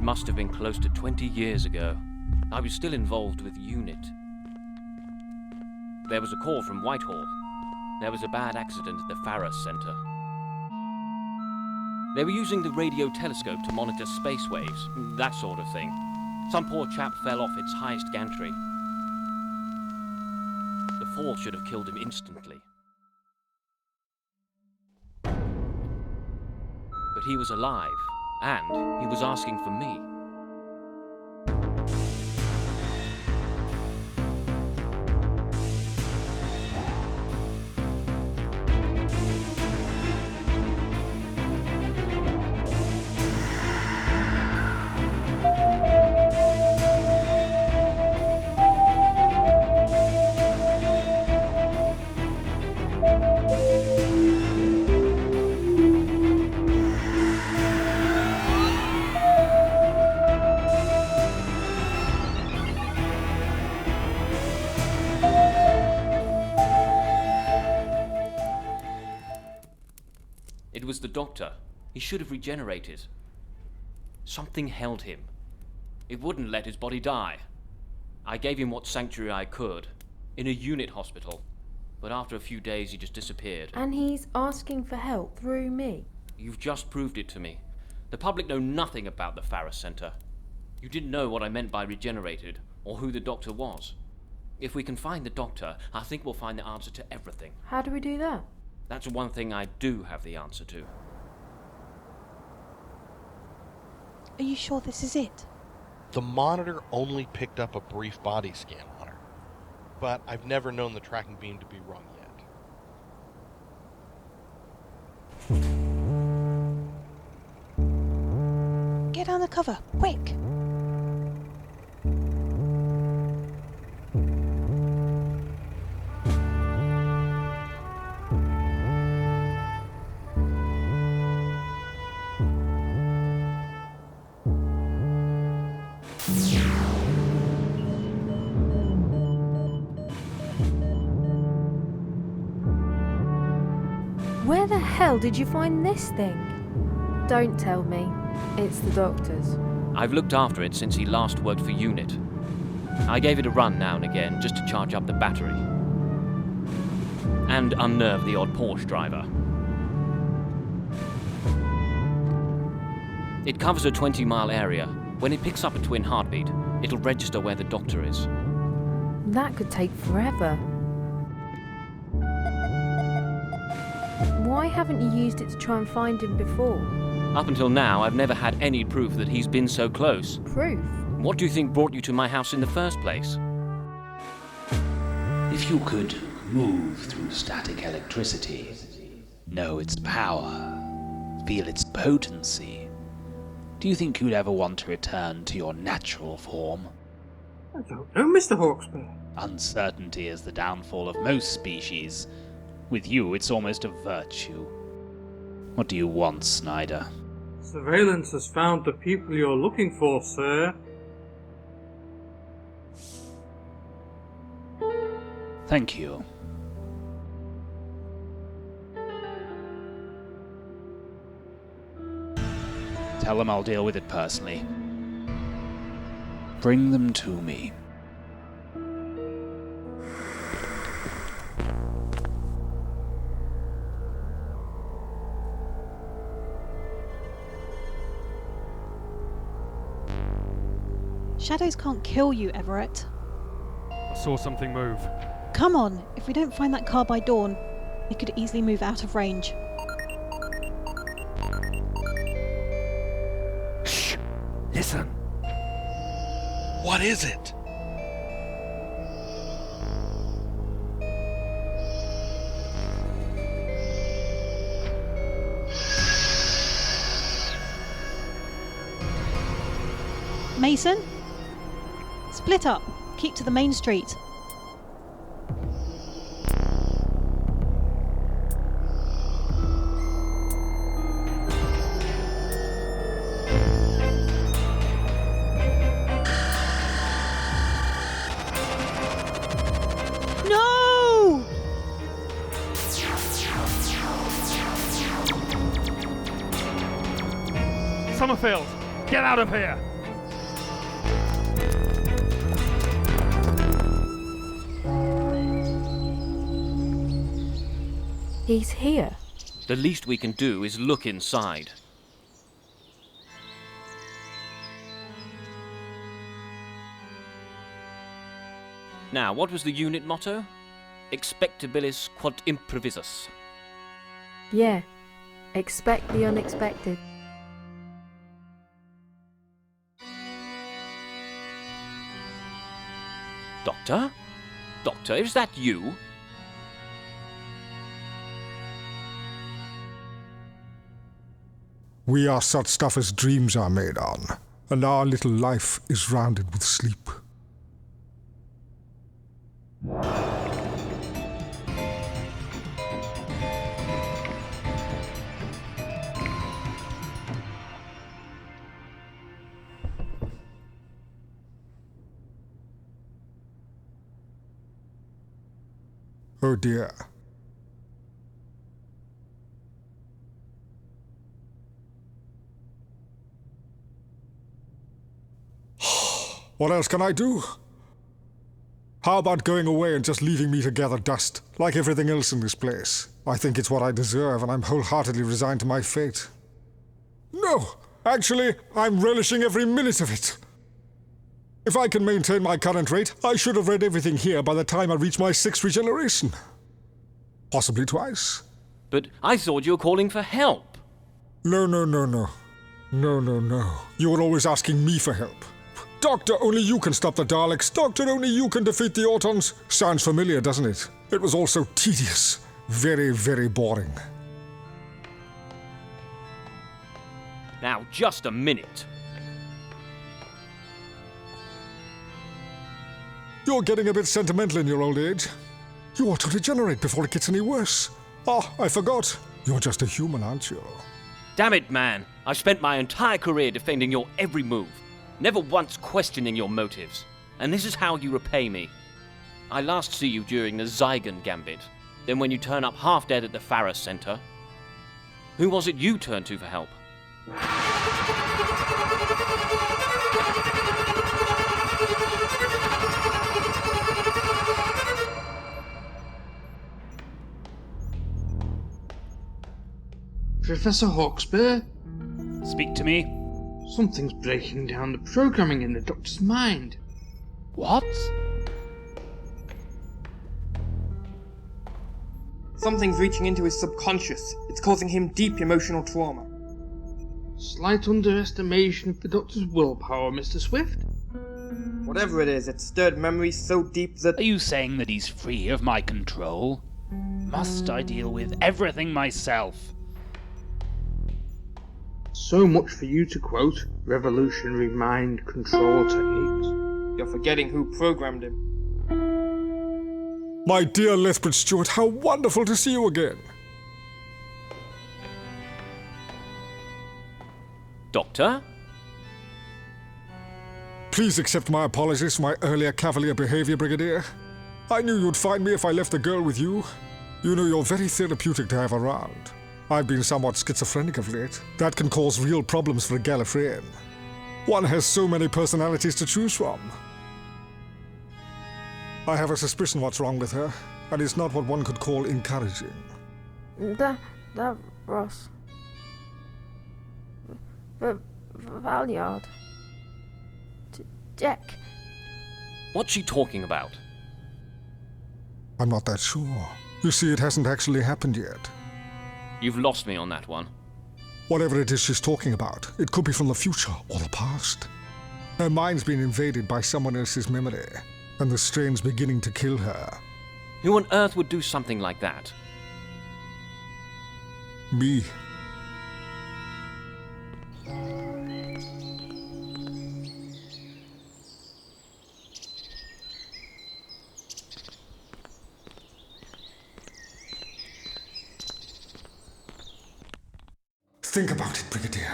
must have been close to 20 years ago. I was still involved with UNIT. There was a call from Whitehall. There was a bad accident at the Farris Centre. They were using the radio telescope to monitor space waves, that sort of thing. Some poor chap fell off its highest gantry. The fall should have killed him instantly. But he was alive, and he was asking for me. It was the doctor. He should have regenerated. Something held him. It wouldn't let his body die. I gave him what sanctuary I could, in a unit hospital. But after a few days he just disappeared. And he's asking for help through me? You've just proved it to me. The public know nothing about the Farris Centre. You didn't know what I meant by regenerated, or who the doctor was. If we can find the doctor, I think we'll find the answer to everything. How do we do that? That's one thing I do have the answer to. Are you sure this is it? The monitor only picked up a brief body scan on her, but I've never known the tracking beam to be wrong yet. Get down the cover, quick! Where the hell did you find this thing? Don't tell me. It's the doctor's. I've looked after it since he last worked for UNIT. I gave it a run now and again just to charge up the battery. And unnerve the odd Porsche driver. It covers a 20-mile area. When it picks up a twin heartbeat, it'll register where the doctor is. That could take forever. Why haven't you used it to try and find him before? Up until now, I've never had any proof that he's been so close. Proof? What do you think brought you to my house in the first place? If you could move through static electricity, know its power, feel its potency, do you think you'd ever want to return to your natural form? I don't know, Mr. Hawksby. Uncertainty is the downfall of most species. With you, it's almost a virtue. What do you want, Snyder? Surveillance has found the people you're looking for, sir. Thank you. Tell them I'll deal with it personally. Bring them to me. Shadows can't kill you, Everett. I saw something move. Come on, if we don't find that car by dawn, it could easily move out of range. Shh! Listen! What is it? Mason? Split up. Keep to the main street. No! Summerfield, get out of here! He's here. The least we can do is look inside. Now, what was the unit motto? Expectabilis quod improvisus. Yeah. Expect the unexpected. Doctor? Doctor, is that you? We are such stuff as dreams are made on, and our little life is rounded with sleep. Oh dear. What else can I do? How about going away and just leaving me to gather dust, like everything else in this place? I think it's what I deserve, and I'm wholeheartedly resigned to my fate. No! Actually, I'm relishing every minute of it. If I can maintain my current rate, I should have read everything here by the time I reach my 6th regeneration. Possibly twice. But I thought you were calling for help. No. No. You were always asking me for help. Doctor, only you can stop the Daleks. Doctor, only you can defeat the Autons. Sounds familiar, doesn't it? It was all so tedious. Very, very boring. Now, just a minute. You're getting a bit sentimental in your old age. You ought to regenerate before it gets any worse. Oh, I forgot. You're just a human, aren't you? Damn it, man. I've spent my entire career defending your every move, never once questioning your motives. And this is how you repay me. I last see you during the Zygon Gambit, then when you turn up half dead at the Pharos Center. Who was it you turned to for help? Professor Hawkesbury, Speak to me. something's breaking down the programming in the Doctor's mind. What? Something's reaching into his subconscious. It's causing him deep emotional trauma. Slight underestimation of the Doctor's willpower, Mr. Swift. Whatever it is, it's stirred memories so deep that... Are you saying that he's free of my control? Must I deal with everything myself? So much for you to quote revolutionary mind control techniques. You're forgetting who programmed him. My dear Lethbridge Stewart, how wonderful to see you again. Doctor? Please accept my apologies for my earlier cavalier behavior, Brigadier. I knew you'd find me if I left the girl with you. You know, you're very therapeutic to have around. I've been somewhat schizophrenic of late. That can cause real problems for a Gallifreyan. One has so many personalities to choose from. I have a suspicion what's wrong with her, and it's not what one could call encouraging. That Ross. Valyard. Jack. What's she talking about? I'm not that sure. You see, it hasn't actually happened yet. You've lost me on that one. Whatever it is she's talking about, it could be from the future or the past. Her mind's been invaded by someone else's memory, and the strain's beginning to kill her. Who on earth would do something like that? Me. Think about it, Brigadier.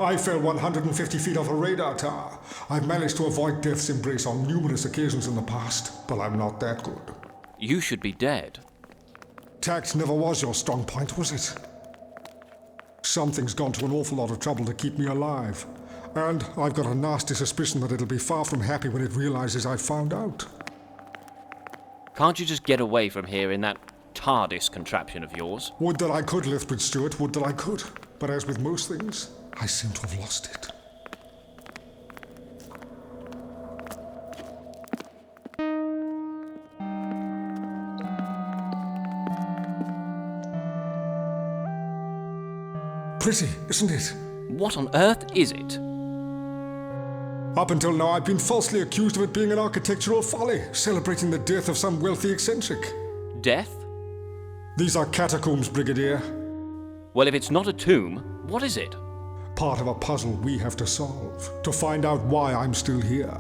I fell 150 feet off a radar tower. I've managed to avoid death's embrace on numerous occasions in the past, but I'm not that good. You should be dead. Tact never was your strong point, was it? Something's gone to an awful lot of trouble to keep me alive. And I've got a nasty suspicion that it'll be far from happy when it realizes I've found out. Can't you just get away from here in that TARDIS contraption of yours. Would that I could, Lethbridge Stewart, would that I could. But as with most things, I seem to have lost it. Pretty, isn't it? What on earth is it? Up until now, I've been falsely accused of it being an architectural folly, celebrating the death of some wealthy eccentric. Death? These are catacombs, Brigadier. Well, if it's not a tomb, what is it? Part of a puzzle we have to solve, to find out why I'm still here.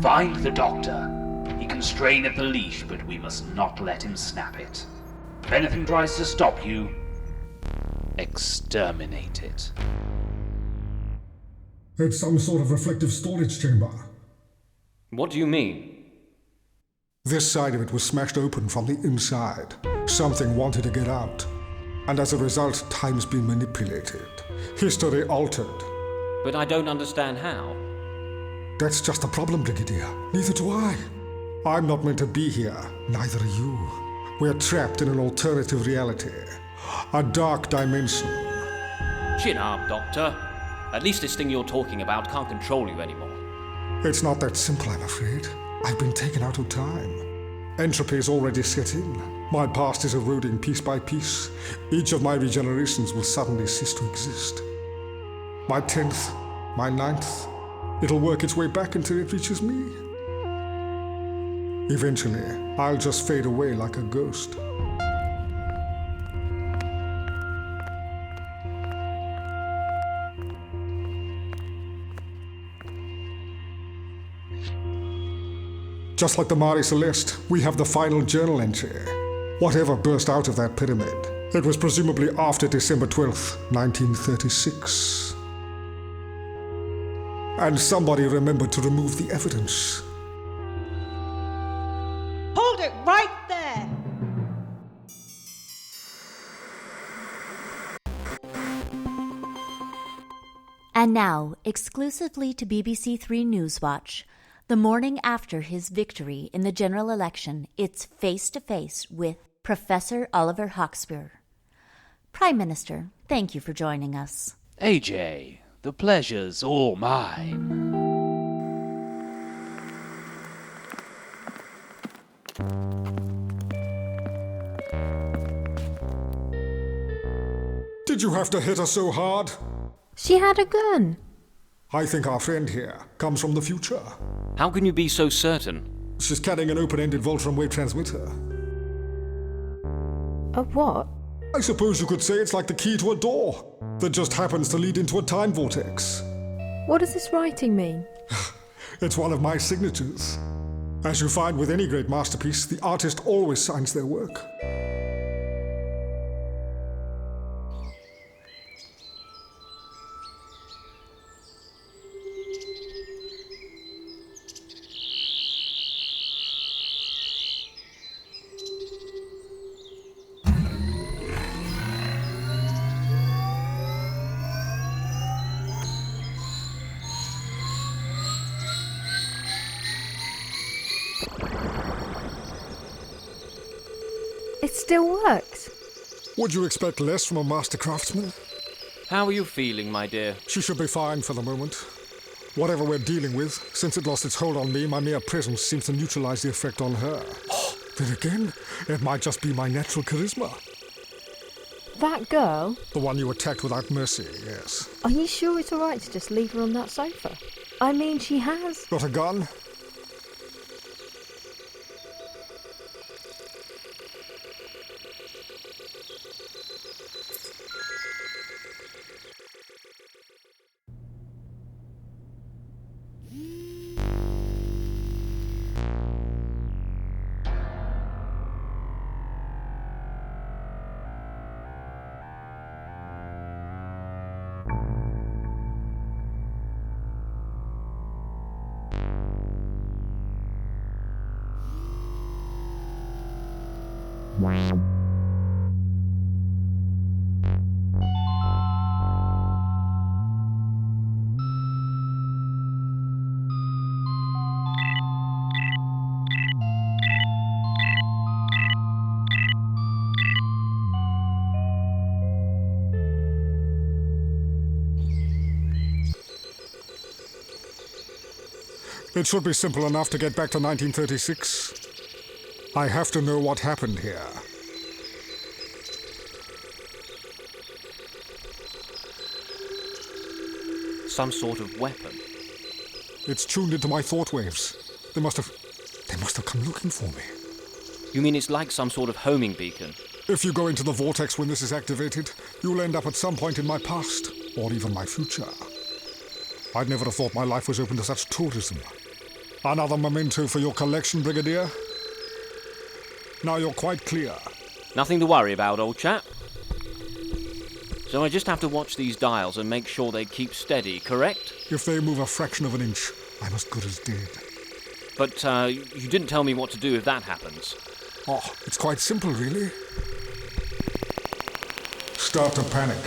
Find the doctor. He can strain at the leash, but we must not let him snap it. If anything tries to stop you, exterminate it. It's some sort of reflective storage chamber. What do you mean? This side of it was smashed open from the inside. Something wanted to get out. And as a result, time's been manipulated. History altered. But I don't understand how. That's just the problem, Brigadier. Neither do I. I'm not meant to be here. Neither are you. We're trapped in an alternative reality. A dark dimension. Chin up, Doctor. At least this thing you're talking about can't control you anymore. It's not that simple, I'm afraid. I've been taken out of time. Entropy's already set in. My past is eroding piece by piece. Each of my regenerations will suddenly cease to exist. My 10th, my 9th, it'll work its way back until it reaches me. Eventually, I'll just fade away like a ghost. Just like the Mare Celeste, we have the final journal entry. Whatever burst out of that pyramid, it was presumably after December 12th, 1936. And somebody remembered to remove the evidence. Hold it right there! And now, exclusively to BBC Three Newswatch, the morning after his victory in the general election, it's face-to-face with Professor Oliver Hawksbier. Prime Minister, thank you for joining us. AJ, the pleasure's all mine. Did you have to hit her so hard? She had a gun. I think our friend here comes from the future. How can you be so certain? She's carrying an open-ended Voltron wave transmitter. A what? I suppose you could say it's like the key to a door that just happens to lead into a time vortex. What does this writing mean? It's one of my signatures. As you find with any great masterpiece, the artist always signs their work. It still works. Would you expect less from a master craftsman? How are you feeling, my dear? She should be fine for the moment. Whatever we're dealing with, since it lost its hold on me, my mere presence seems to neutralize the effect on her. Then again, it might just be my natural charisma. That girl? The one you attacked without mercy, yes. Are you sure it's alright to just leave her on that sofa? I mean, she has... Got a gun? It should be simple enough to get back to 1936. I have to know what happened here. Some sort of weapon. It's tuned into my thought waves. They must have come looking for me. You mean it's like some sort of homing beacon? If you go into the vortex when this is activated, you'll end up at some point in my past, or even my future. I'd never have thought my life was open to such tourism. Another memento for your collection, Brigadier? Now you're quite clear. Nothing to worry about, old chap. So I just have to watch these dials and make sure they keep steady, correct? If they move a fraction of an inch, I'm as good as dead. But you didn't tell me what to do if that happens. Oh, it's quite simple, really. Start to panic.